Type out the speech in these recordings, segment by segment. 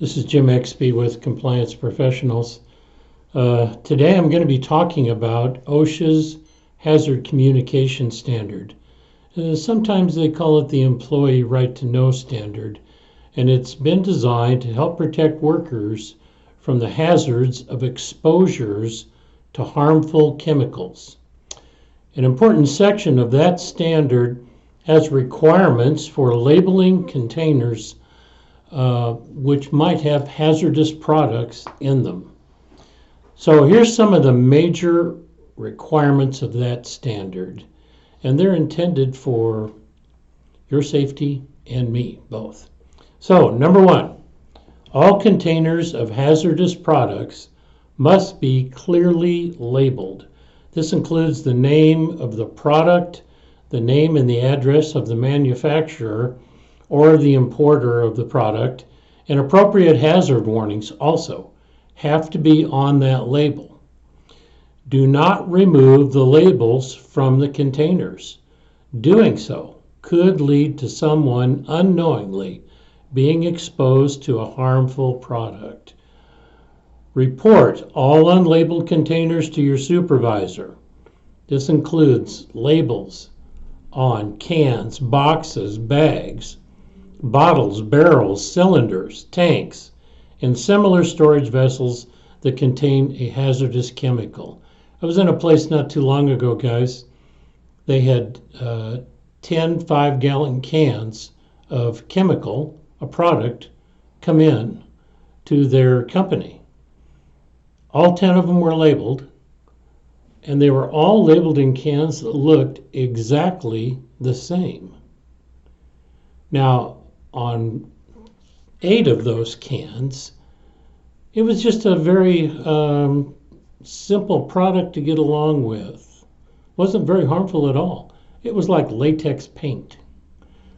This is Jim Exby with Compliance Professionals. Today I'm going to be talking about OSHA's Hazard Communication Standard. Sometimes they call it the Employee Right to Know Standard, and it's been designed to help protect workers from the hazards of exposures to harmful chemicals. An important section of that standard has requirements for labeling containers which might have hazardous products in them. So here's some of the major requirements of that standard, and they're intended for your safety and me both. So number one, all containers of hazardous products must be clearly labeled. This includes the name of the product, the name and the address of the manufacturer or the importer of the product, and appropriate hazard warnings also have to be on that label. Do not remove the labels from the containers. Doing so could lead to someone unknowingly being exposed to a harmful product. Report all unlabeled containers to your supervisor. This includes labels on cans, boxes, bags, bottles, barrels, cylinders, tanks, and similar storage vessels that contain a hazardous chemical. I was in a place not too long ago, guys. They had 10 5-gallon cans of chemical, a product, come in to their company. All 10 of them were labeled, and they were all labeled in cans that looked exactly the same. Now, on 8 of those cans, it was just a very simple product to get along with. Wasn't very harmful at all. It was like latex paint.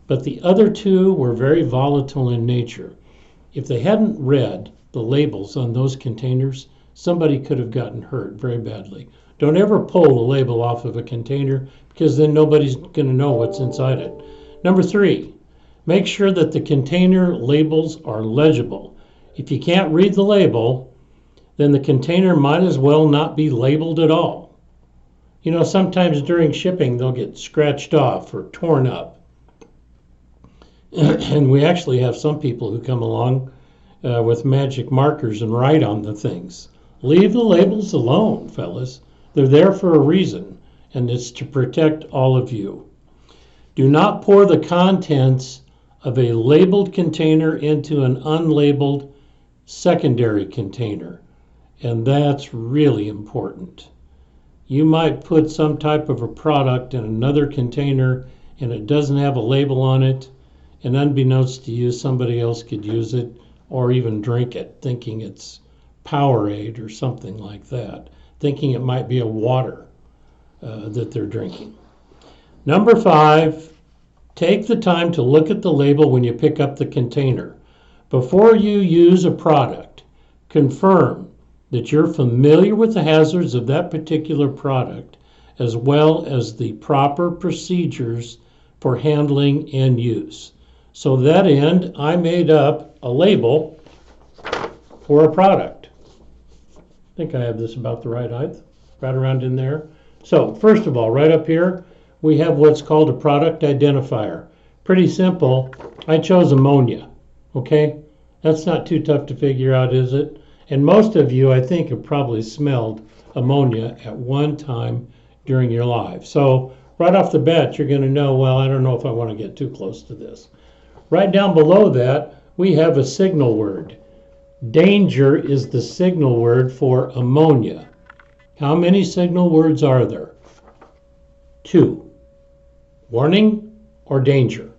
But the other 2 were very volatile in nature. If they hadn't read the labels on those containers, somebody could have gotten hurt very badly. Don't ever pull the label off of a container, because then nobody's going to know what's inside it. Number 3, make sure that the container labels are legible. If you can't read the label, then the container might as well not be labeled at all. You know, sometimes during shipping they'll get scratched off or torn up. And we actually have some people who come along with magic markers and write on the things. Leave the labels alone, fellas. They're there for a reason, and it's to protect all of you. Do not pour the contents of a labeled container into an unlabeled secondary container, and that's really important. You might put some type of a product in another container and it doesn't have a label on it, and unbeknownst to you, somebody else could use it or even drink it, thinking it's Powerade or something like that, thinking it might be a water that they're drinking. Number 5, take the time to look at the label when you pick up the container. Before you use a product, confirm that you're familiar with the hazards of that particular product, as well as the proper procedures for handling and use. So to that end, I made up a label for a product. I think I have this about the right height, right around in there. So first of all, right up here, we have what's called a product identifier. Pretty simple. I chose ammonia, okay? That's not too tough to figure out, is it? And most of you, I think, have probably smelled ammonia at one time during your life. So right off the bat, you're going to know, well, I don't know if I want to get too close to this. Right down below that, we have a signal word. Danger is the signal word for ammonia. How many signal words are there? 2. Warning or danger.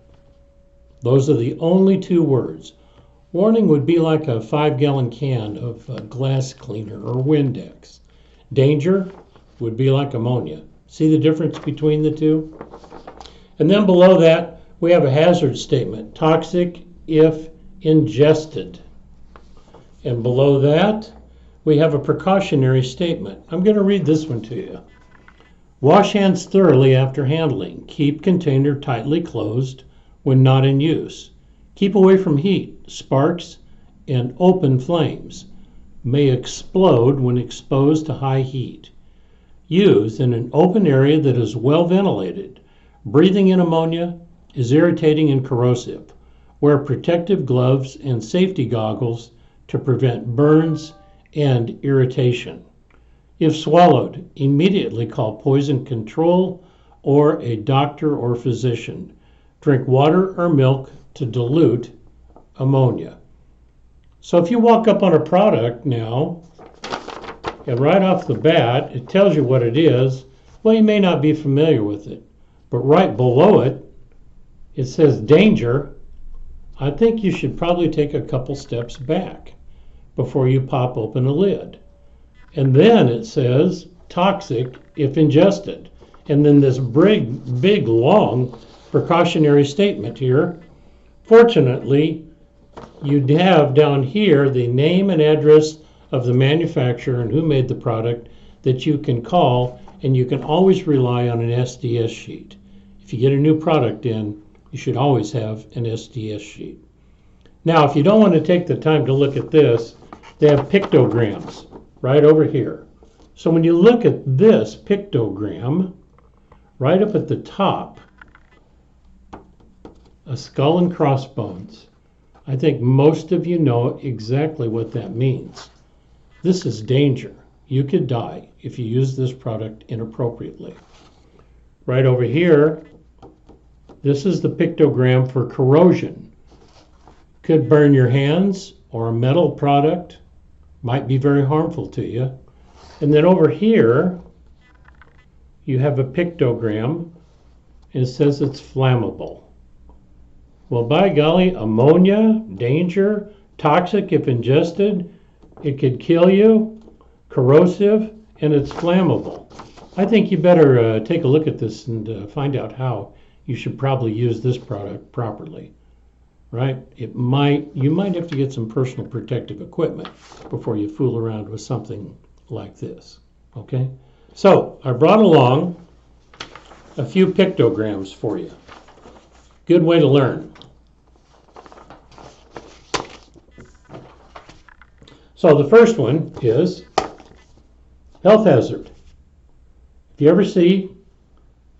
Those are the only 2 words. Warning would be like a 5-gallon can of glass cleaner or Windex. Danger would be like ammonia. See the difference between the 2? And then below that, we have a hazard statement. Toxic if ingested. And below that, we have a precautionary statement. I'm going to read this one to you. Wash hands thoroughly after handling. Keep container tightly closed when not in use. Keep away from heat, sparks, and open flames, may explode when exposed to high heat. Use in an open area that is well ventilated. Breathing in ammonia is irritating and corrosive. Wear protective gloves and safety goggles to prevent burns and irritation. If swallowed, immediately call poison control or a doctor or physician. Drink water or milk to dilute ammonia. So if you walk up on a product now, and right off the bat, it tells you what it is, well, you may not be familiar with it. But right below it, it says danger. I think you should probably take a couple steps back before you pop open a lid. And then it says toxic if ingested. And then this big, long precautionary statement here. Fortunately, you'd have down here the name and address of the manufacturer and who made the product that you can call, and you can always rely on an SDS sheet. If you get a new product in, you should always have an SDS sheet. Now, if you don't want to take the time to look at this, they have pictograms right over here. So when you look at this pictogram, right up at the top, a skull and crossbones. I think most of you know exactly what that means. This is danger. You could die if you use this product inappropriately. Right over here, this is the pictogram for corrosion. Could burn your hands, or a metal product might be very harmful to you. And then over here, you have a pictogram, and it says it's flammable. Well, by golly, ammonia, danger, toxic if ingested, it could kill you, corrosive, and it's flammable. I think you better take a look at this and find out how you should probably use this product properly, right? You might have to get some personal protective equipment before you fool around with something like this, okay? So I brought along a few pictograms for you. Good way to learn. So the first one is health hazard. If you ever see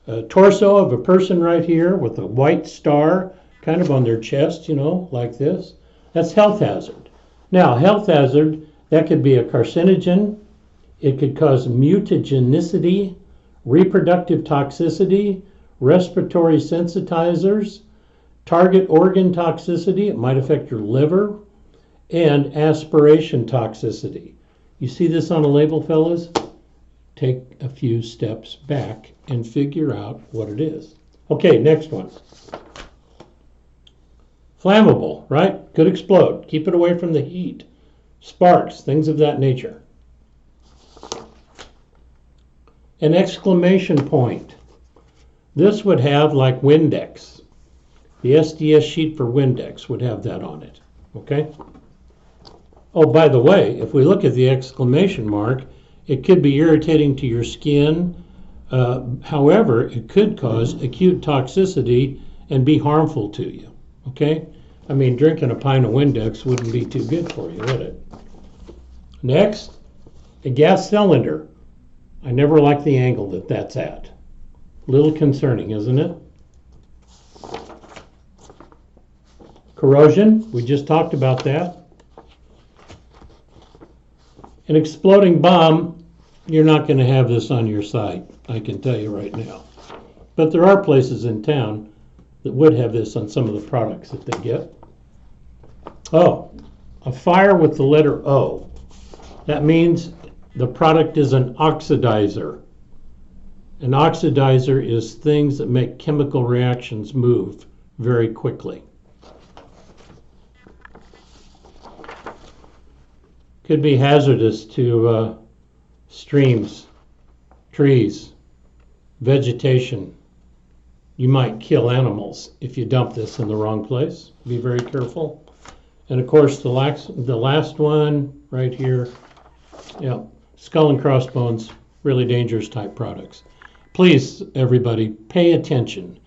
a torso of a person right here with a white star kind of on their chest, you know, like this, that's health hazard. Now, health hazard, that could be a carcinogen. It could cause mutagenicity, reproductive toxicity, respiratory sensitizers, target organ toxicity. It might affect your liver, and aspiration toxicity. You see this on a label, fellas? Take a few steps back and figure out what it is. Okay, next one. Flammable, right? Could explode. Keep it away from the heat. Sparks, things of that nature. An exclamation point. This would have like Windex. The SDS sheet for Windex would have that on it, okay? Oh, by the way, if we look at the exclamation mark, it could be irritating to your skin. However, it could cause acute toxicity and be harmful to you, okay? I mean, drinking a pint of Windex wouldn't be too good for you, would it? Next, a gas cylinder. I never like the angle that that's at. A little concerning, isn't it? Corrosion, we just talked about that. An exploding bomb, you're not going to have this on your site, I can tell you right now. But there are places in town that would have this on some of the products that they get. Oh, a fire with the letter O. That means the product is an oxidizer. An oxidizer is things that make chemical reactions move very quickly. Could be hazardous to streams, trees, vegetation. You might kill animals if you dump this in the wrong place. Be very careful. And of course, the last one right here, yeah, skull and crossbones, really dangerous type products. Please, everybody, pay attention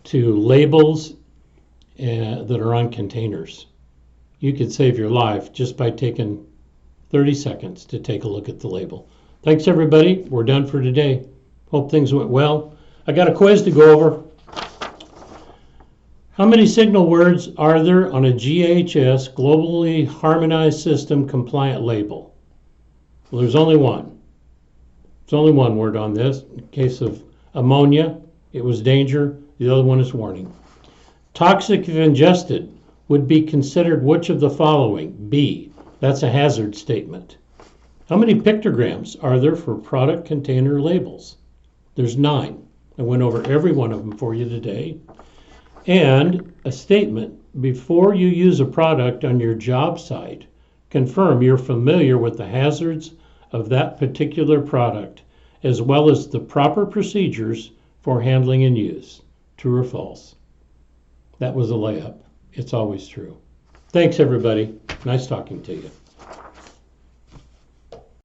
to labels that are on containers. you could save your life just by taking 30 seconds to take a look at the label. Thanks, everybody. We're done for today. Hope things went well. I got a quiz to go over. How many signal words are there on a GHS globally harmonized system compliant label? Well, there's only one. There's only one word on this. In case of ammonia, it was danger. The other one is warning. Toxic if ingested would be considered which of the following? B. That's a hazard statement. How many pictograms are there for product container labels? There's 9. I went over every one of them for you today. And a statement, before you use a product on your job site, confirm you're familiar with the hazards of that particular product, as well as the proper procedures for handling and use. True or false? That was a layup. It's always true. Thanks, everybody. Nice talking to you.